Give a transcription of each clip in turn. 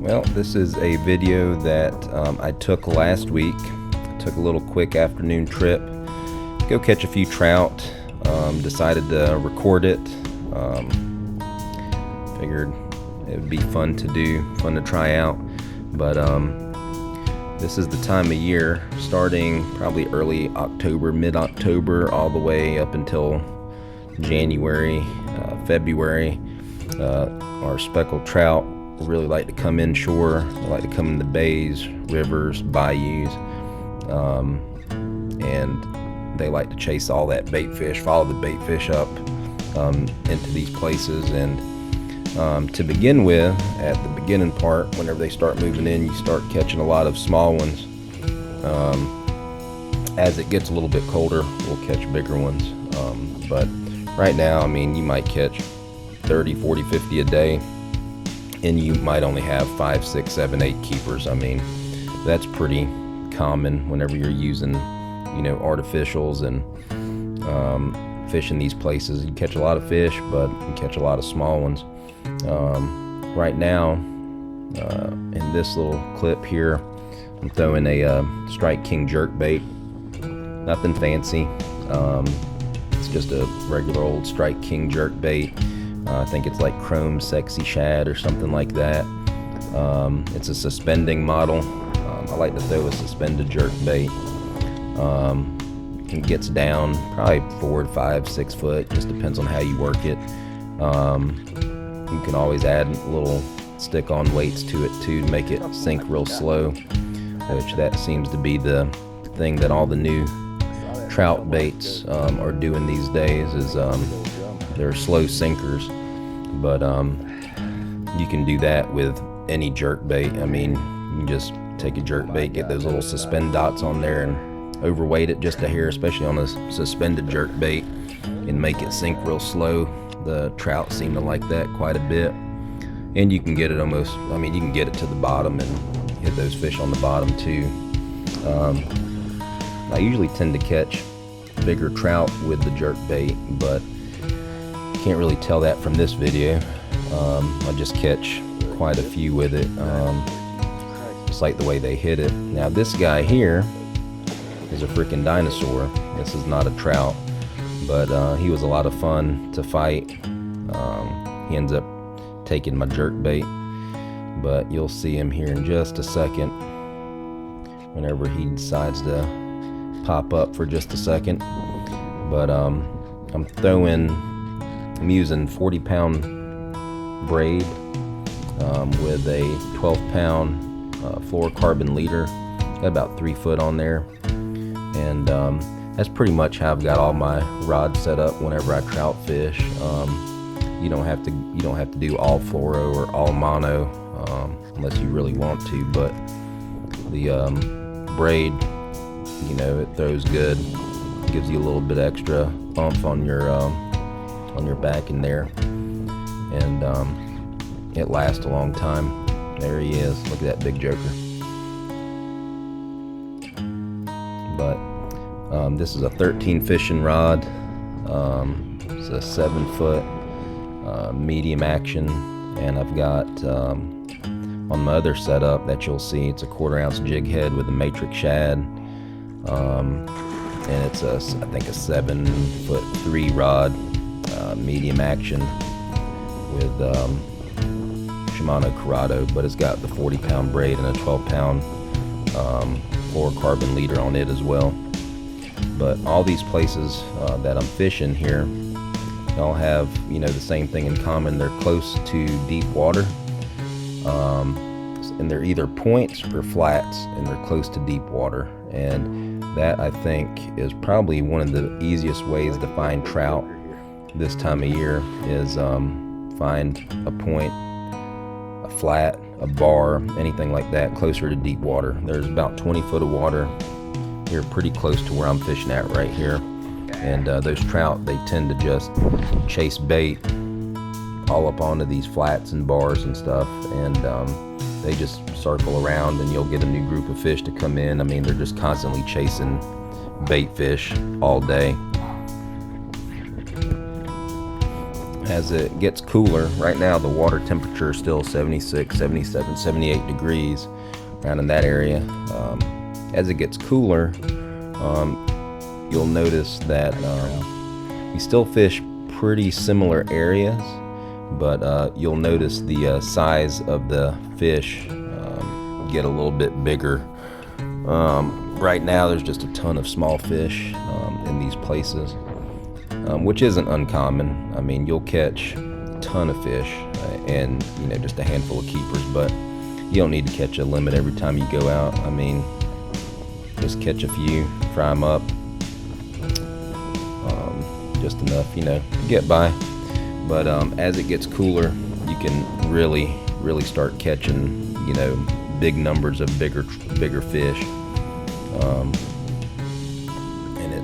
Well, this is a video that I took last week. I took a little quick afternoon trip, go catch a few trout. Decided to record it. Figured it would be fun to do, fun to try out. But this is the time of year, starting probably early October, mid-October, all the way up until January, February. Our speckled trout really like to come inshore. They like to come in the bays, rivers, bayous, and they like to chase all that bait fish, follow the bait fish up into these places. And to begin with, at the beginning part, whenever they start moving in, you start catching a lot of small ones. As it gets a little bit colder, we'll catch bigger ones. But right now, I mean, you might catch 30, 40, 50 a day, and you might only have 5, 6, 7, 8 keepers. I mean, that's pretty common whenever you're using, artificials and fish in these places. You catch a lot of fish, but you catch a lot of small ones. Right now, in this little clip here, I'm throwing a Strike King jerk bait. Nothing fancy. It's just a regular old Strike King jerk bait. I think it's like Chrome Sexy Shad or something like that. It's a suspending model. I like to throw a suspended jerk bait. It gets down probably 4 to 5, 6 foot. Just depends on how you work it. You can always add little stick-on weights to it too to make it sink real slow, which that seems to be the thing that all the new trout baits are doing these days, is they're slow sinkers. But you can do that with any jerk bait. I mean, you can just take a jerk bait, get those little suspend dots on there and overweight it just a hair, especially on a suspended jerk bait, and make it sink real slow. The trout seem to like that quite a bit. And you can get it almost, you can get it to the bottom and hit those fish on the bottom too. I usually tend to catch bigger trout with the jerk bait, but can't really tell that from this video. I just catch quite a few with it, just like the way they hit it. Now this guy here is a freaking dinosaur. This is not a trout, but he was a lot of fun to fight. He ends up taking my jerk bait, but you'll see him here in just a second whenever he decides to pop up for just a second. But I'm using 40-pound braid with a 12-pound fluorocarbon leader. Got about 3 foot on there, and that's pretty much how I've got all my rods set up whenever I trout fish. You don't have to do all fluoro or all mono unless you really want to, but the braid, it throws good, gives you a little bit extra oomph on your back in there, and it lasts a long time. There he is. Look at that big joker. But this is a 13 fishing rod. It's a 7 foot medium action, and I've got on my other setup that you'll see, it's a 1/4 ounce jig head with a matrix shad, and it's I think a 7'3" rod, medium action with Shimano Corrado, but it's got the 40-pound braid and a 12-pound fluorocarbon leader on it as well. But all these places that I'm fishing here, they all have the same thing in common. They're close to deep water, and they're either points or flats, and they're close to deep water. And that, I think, is probably one of the easiest ways to find trout this time of year, is find a point, a flat, a bar, anything like that closer to deep water. There's about 20 foot of water here pretty close to where I'm fishing at right here, and those trout, they tend to just chase bait all up onto these flats and bars and stuff, and they just circle around, and you'll get a new group of fish to come in. I mean, they're just constantly chasing bait fish all day. as it gets cooler, right now the water temperature is still 76, 77, 78 degrees, around in that area. As it gets cooler, you'll notice that we still fish pretty similar areas, but you'll notice the size of the fish get a little bit bigger. Right now there's just a ton of small fish in these places, which isn't uncommon. I mean, you'll catch a ton of fish and just a handful of keepers, but you don't need to catch a limit every time you go out. I mean, just catch a few, fry them up, just enough to get by. But as it gets cooler, you can really start catching big numbers of bigger fish.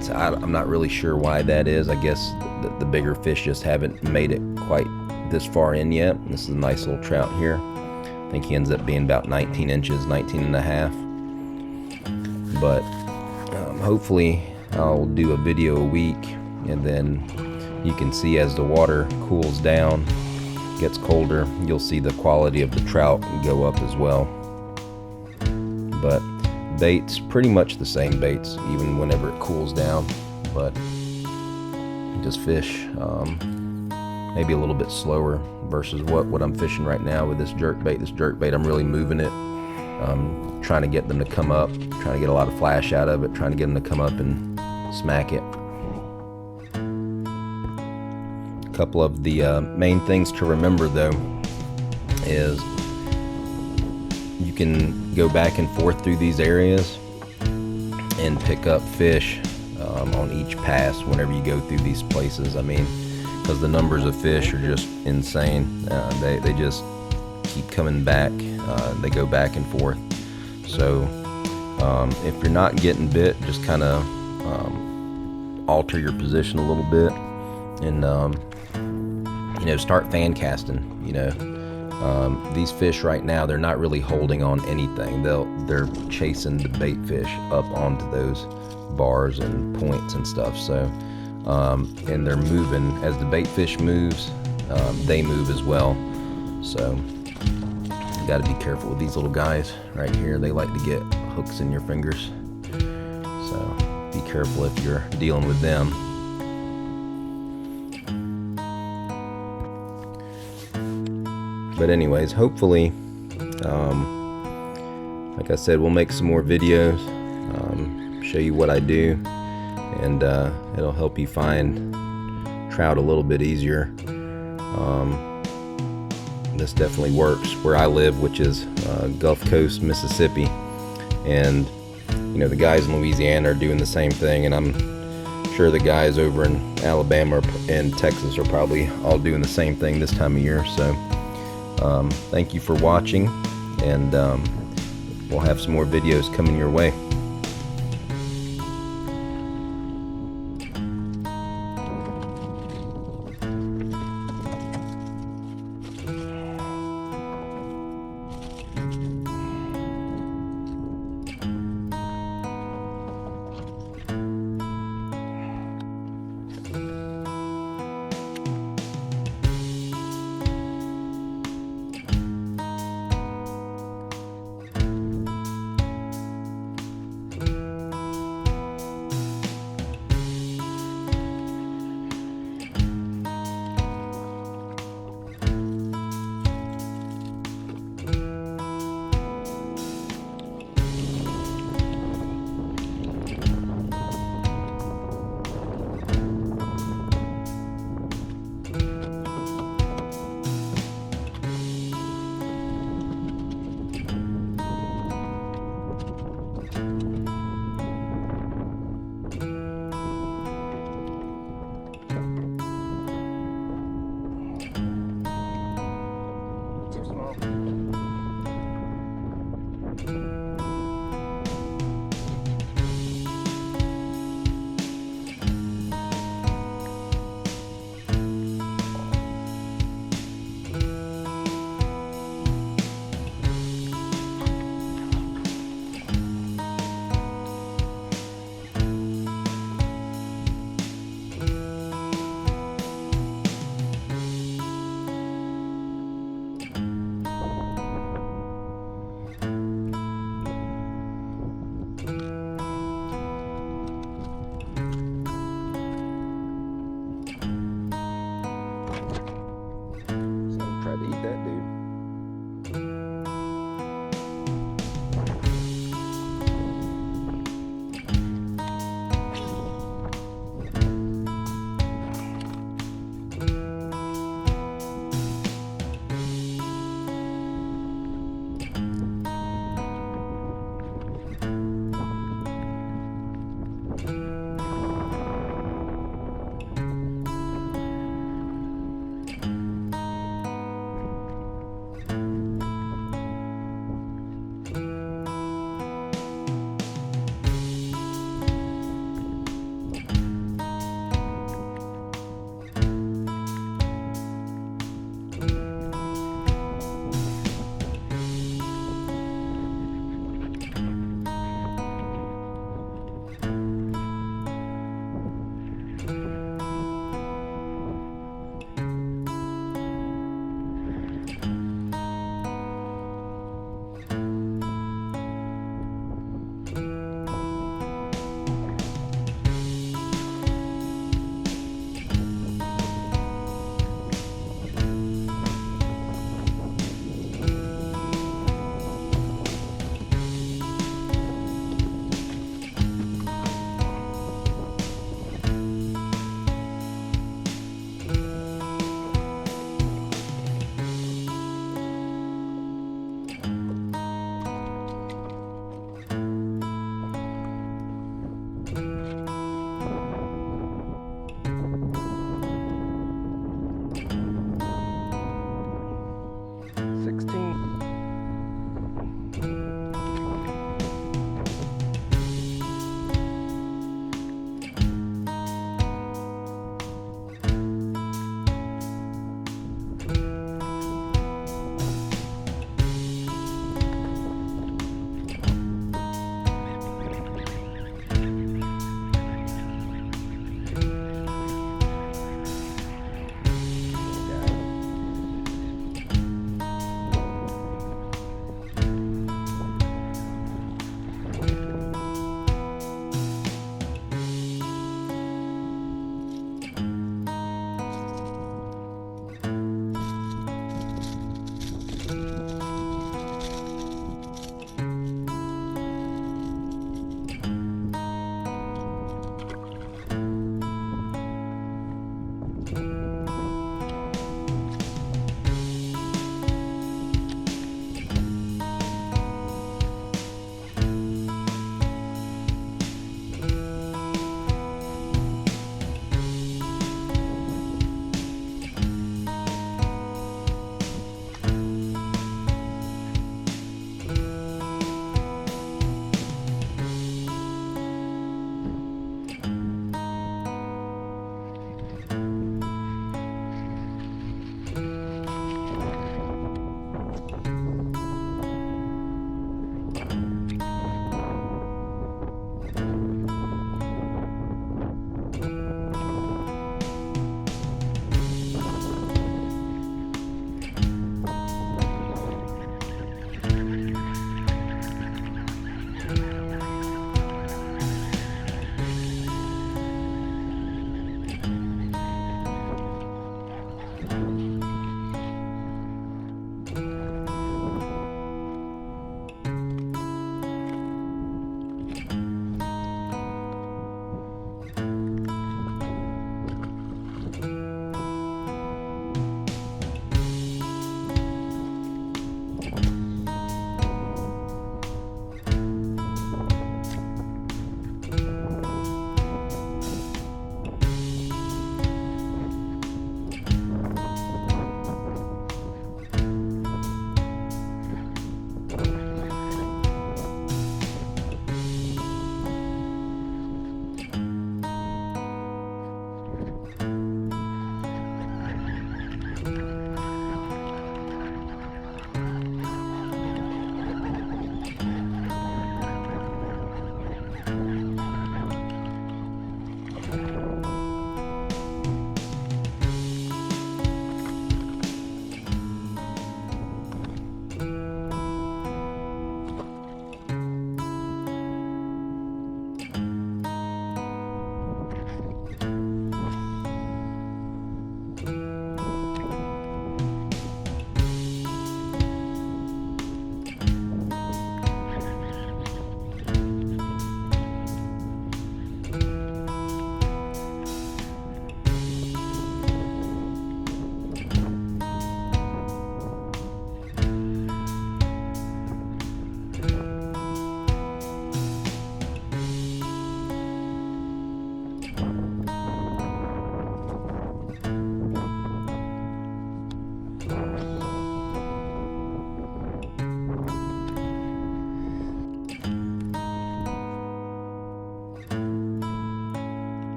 And I'm not really sure why that is. I guess the bigger fish just haven't made it quite this far in yet. This is a nice little trout here. I think he ends up being about 19 inches, 19 and a half. But hopefully I'll do a video a week, and then you can see as the water cools down, gets colder, you'll see the quality of the trout go up as well. But baits, pretty much the same baits even whenever it cools down, but just fish maybe a little bit slower versus what I'm fishing right now with this jerk bait. This jerk bait, I'm really moving it, trying to get them to come up, trying to get a lot of flash out of it, trying to get them to come up and smack it. A couple of the main things to remember though is you can go back and forth through these areas and pick up fish on each pass whenever you go through these places. I mean, because the numbers of fish are just insane. They just keep coming back. They go back and forth. So if you're not getting bit, just kind of alter your position a little bit and start fan casting. These fish right now, they're not really holding on anything. They're chasing the bait fish up onto those bars and points and stuff. So and they're moving as the bait fish moves. They move as well. So you got to be careful with these little guys right here. They like to get hooks in your fingers. So be careful if you're dealing with them. But anyways, hopefully, like I said, we'll make some more videos, show you what I do, and it'll help you find trout a little bit easier. This definitely works where I live, which is Gulf Coast, Mississippi, and the guys in Louisiana are doing the same thing, and I'm sure the guys over in Alabama and Texas are probably all doing the same thing this time of year. So thank you for watching, and we'll have some more videos coming your way. tried to eat that dude.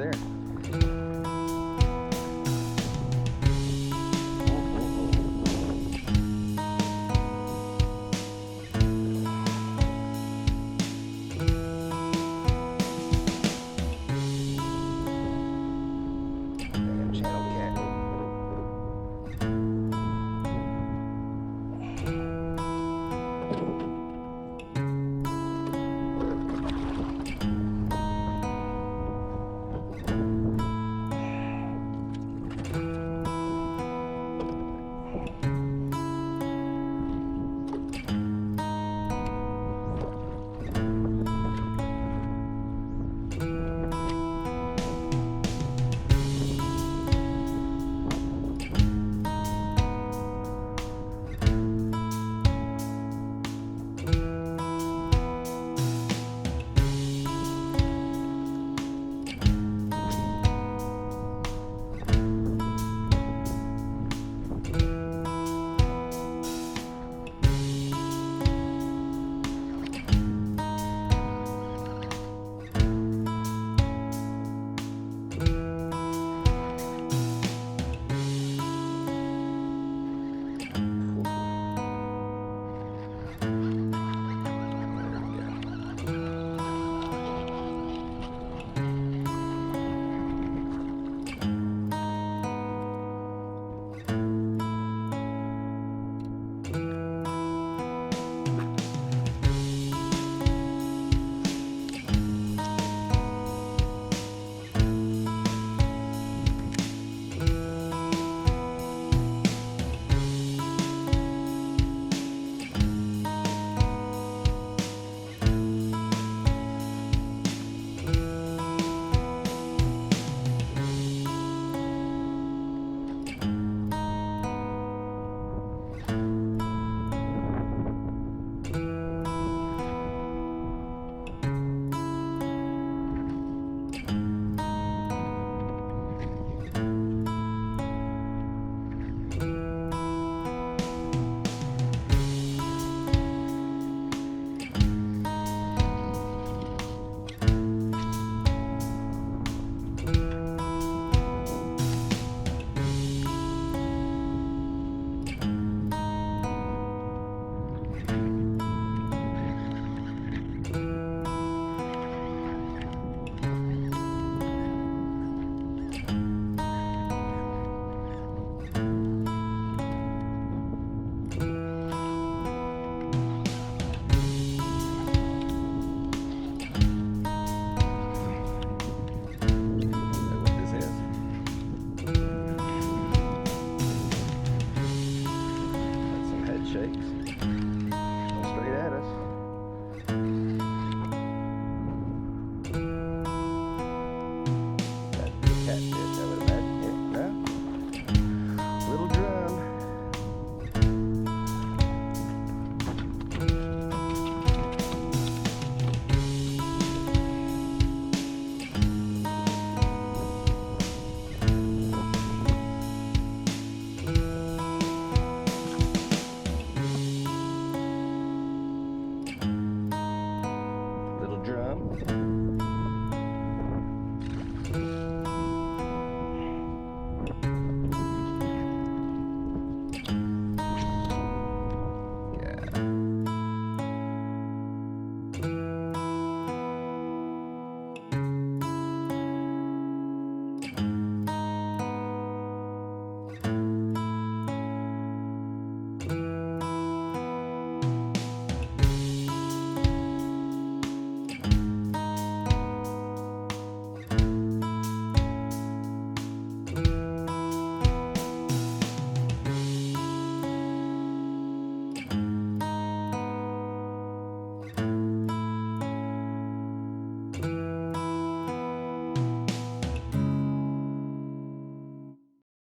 there.